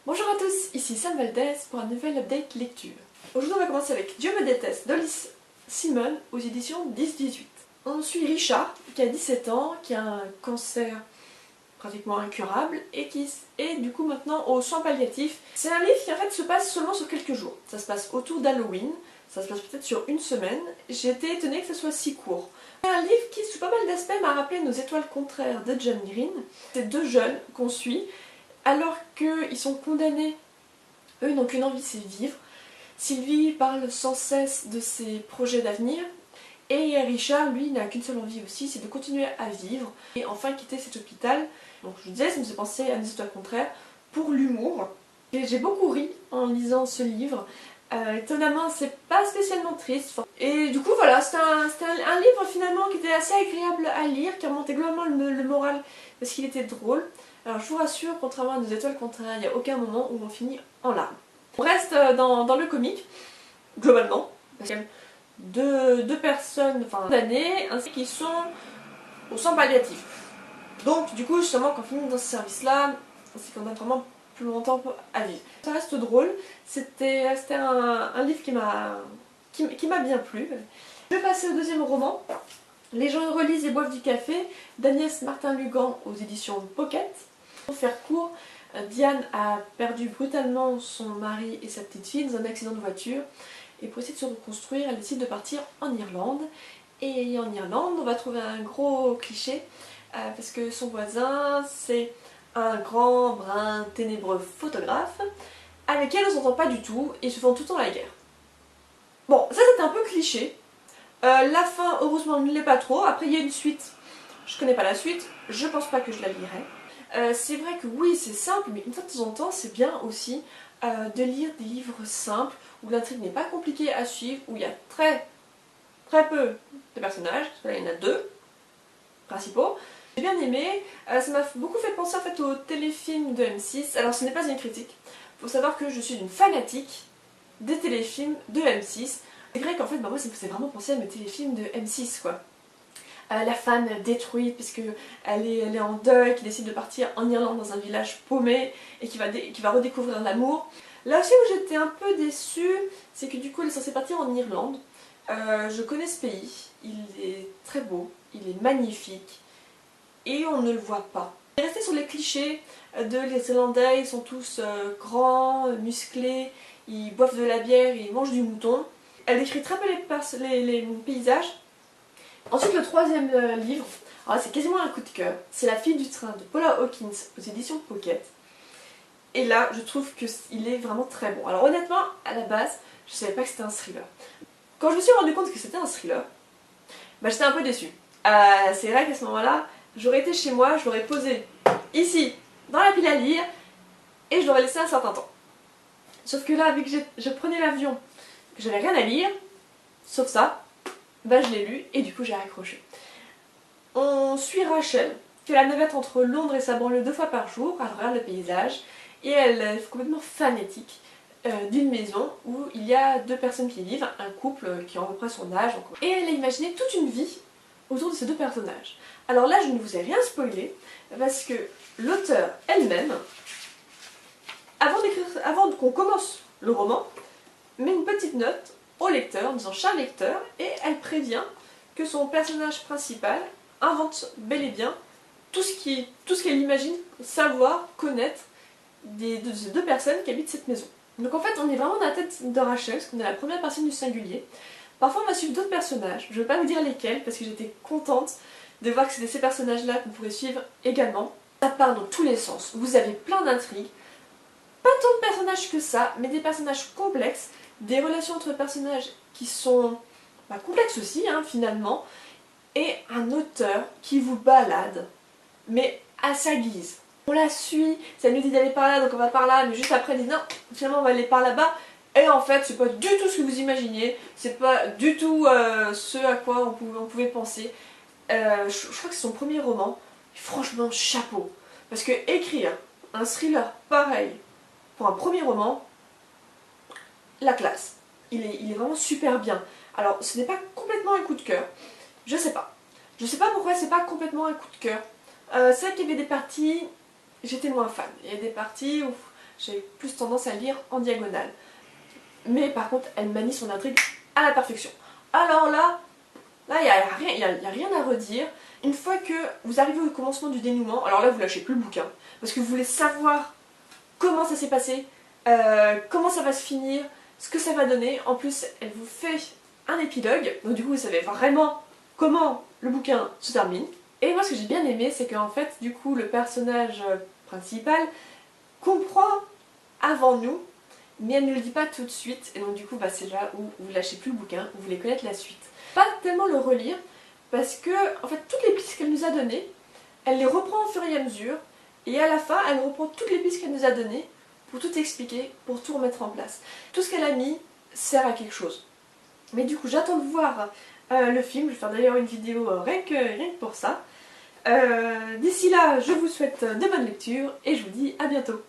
Bonjour à tous, ici Sam Valdez pour un nouvel update lecture. Aujourd'hui on va commencer avec Dieu me déteste d'Olice Simon aux éditions 10-18. On suit Richard qui a 17 ans, qui a un cancer pratiquement incurable et qui est du coup maintenant aux soins palliatifs. C'est un livre qui en fait se passe seulement sur quelques jours. Ça se passe autour d'Halloween, ça se passe peut-être sur une semaine. J'ai été étonnée que ce soit si court. C'est un livre qui sous pas mal d'aspects m'a rappelé Nos étoiles contraires de John Green. C'est deux jeunes qu'on suit alors qu'ils sont condamnés. Eux n'ont qu'une envie, c'est vivre. Sylvie parle sans cesse de ses projets d'avenir. Et Richard, lui, n'a qu'une seule envie aussi, c'est de continuer à vivre et enfin quitter cet hôpital. Donc je disais, ça me faisait penser à Des étoiles contraires pour l'humour. Et j'ai beaucoup ri en lisant ce livre. Étonnamment, c'est pas spécialement triste. Et du coup, voilà, c'était un livre finalement qui était assez agréable à lire, qui remontait globalement le moral parce qu'il était drôle. Alors je vous rassure, contrairement à Des étoiles contraires, il n'y a aucun moment où on finit en larmes. On reste dans le comique, globalement, parce qu'il y a deux personnes condamnées ainsi qui sont aux soins palliatifs. Donc du coup justement quand on finit dans ce service là, c'est qu'on a vraiment plus longtemps à vivre. Ça reste drôle, c'était un livre qui m'a bien plu. Je vais passer au deuxième roman, Les gens relisent et boivent du café d'Agnès Martin-Lugan aux éditions Pocket. Pour faire court, Diane a perdu brutalement son mari et sa petite fille dans un accident de voiture. Et pour essayer de se reconstruire, elle décide de partir en Irlande. Et en Irlande, on va trouver un gros cliché, parce que son voisin, c'est un grand, brun, ténébreux photographe, avec qui elle ne s'entend pas du tout, et ils se font tout le temps la guerre. Bon, ça c'était un peu cliché. La fin, heureusement, ne l'est pas trop. Après, il y a une suite. Je connais pas la suite, je pense pas que je la lirai. C'est vrai que oui, c'est simple, mais une fois de temps en temps, c'est bien aussi de lire des livres simples, où l'intrigue n'est pas compliquée à suivre, où il y a très peu de personnages, parce que là il y en a deux principaux. J'ai bien aimé, ça m'a beaucoup fait penser en fait au téléfilm de M6. Alors ce n'est pas une critique, il faut savoir que je suis une fanatique des téléfilms de M6. C'est vrai qu'en fait moi ça me faisait vraiment penser à mes téléfilms de M6 quoi. La femme détruite puisque elle est en deuil, qui décide de partir en Irlande dans un village paumé et qui va redécouvrir l'amour. Là aussi où j'étais un peu déçue, c'est que du coup elle est censée partir en Irlande. Je connais ce pays, il est très beau, il est magnifique et on ne le voit pas. On est resté sur les clichés de les Irlandais, ils sont tous grands, musclés, ils boivent de la bière, ils mangent du mouton. Elle décrit très peu les paysages. Ensuite le troisième livre, c'est quasiment un coup de cœur, c'est La fille du train de Paula Hawkins aux éditions Pocket. Et là je trouve qu'il est vraiment très bon. Alors honnêtement, à la base, je savais pas que c'était un thriller. Quand je me suis rendu compte que c'était un thriller, j'étais un peu déçue. C'est vrai qu'à ce moment-là, j'aurais été chez moi, je l'aurais posé ici, dans la pile à lire, et je l'aurais laissé un certain temps. Sauf que là, vu que je prenais l'avion, que j'avais rien à lire, sauf ça, je l'ai lu et du coup j'ai accroché. On suit Rachel, qui fait la navette entre Londres et sa banlieue 2 fois par jour, elle regarde le paysage, et elle est complètement fanatique d'une maison où il y a deux personnes qui vivent, un couple qui a à peu près son âge. Et elle a imaginé toute une vie autour de ces deux personnages. Alors là, je ne vous ai rien spoilé, parce que l'auteure elle-même, avant qu'on commence le roman, met une petite note au lecteur, en disant cher lecteur, et elle prévient que son personnage principal invente bel et bien tout ce qu'elle imagine savoir, connaître de ces deux personnes qui habitent cette maison. Donc en fait on est vraiment dans la tête de Rachel, parce qu'on est la première personne du singulier. Parfois on va suivre d'autres personnages, je ne vais pas vous dire lesquels parce que j'étais contente de voir que c'était ces personnages là qu'on pourrait suivre également. Ça part dans tous les sens, vous avez plein d'intrigues, pas tant de personnages que ça, mais des personnages complexes, des relations entre personnages qui sont complexes aussi finalement, et un auteur qui vous balade, mais à sa guise. On la suit, ça nous dit d'aller par là, donc on va par là, mais juste après elle dit non, finalement on va aller par là-bas. Et en fait, c'est pas du tout ce que vous imaginiez, c'est pas du tout ce à quoi on pouvait penser. Je crois que c'est son premier roman, franchement chapeau. Parce que écrire un thriller pareil pour un premier roman, la classe. Il est vraiment super bien. Alors ce n'est pas complètement un coup de cœur, je sais pas. Je sais pas pourquoi c'est pas complètement un coup de cœur. C'est vrai qu'il y avait des parties, j'étais moins fan. Il y a des parties où j'ai plus tendance à lire en diagonale. Mais par contre, elle manie son intrigue à la perfection. Alors là, il n'y a rien à redire. Une fois que vous arrivez au commencement du dénouement, alors là vous lâchez plus le bouquin, parce que vous voulez savoir comment ça s'est passé, comment ça va se finir, ce que ça va donner. En plus, elle vous fait un épilogue, donc du coup vous savez vraiment comment le bouquin se termine. Et moi ce que j'ai bien aimé, c'est qu'en fait, du coup, le personnage principal comprend avant nous, mais elle ne le dit pas tout de suite, et donc du coup c'est là où vous lâchez plus le bouquin, vous voulez connaître la suite. Pas tellement le relire, parce que en fait toutes les pistes qu'elle nous a données, elle les reprend au fur et à mesure, et à la fin elle reprend toutes les pistes qu'elle nous a données pour tout expliquer, pour tout remettre en place. Tout ce qu'elle a mis sert à quelque chose. Mais du coup j'attends de voir le film, je vais faire d'ailleurs une vidéo rien que pour ça. D'ici là, je vous souhaite de bonnes lectures et je vous dis à bientôt.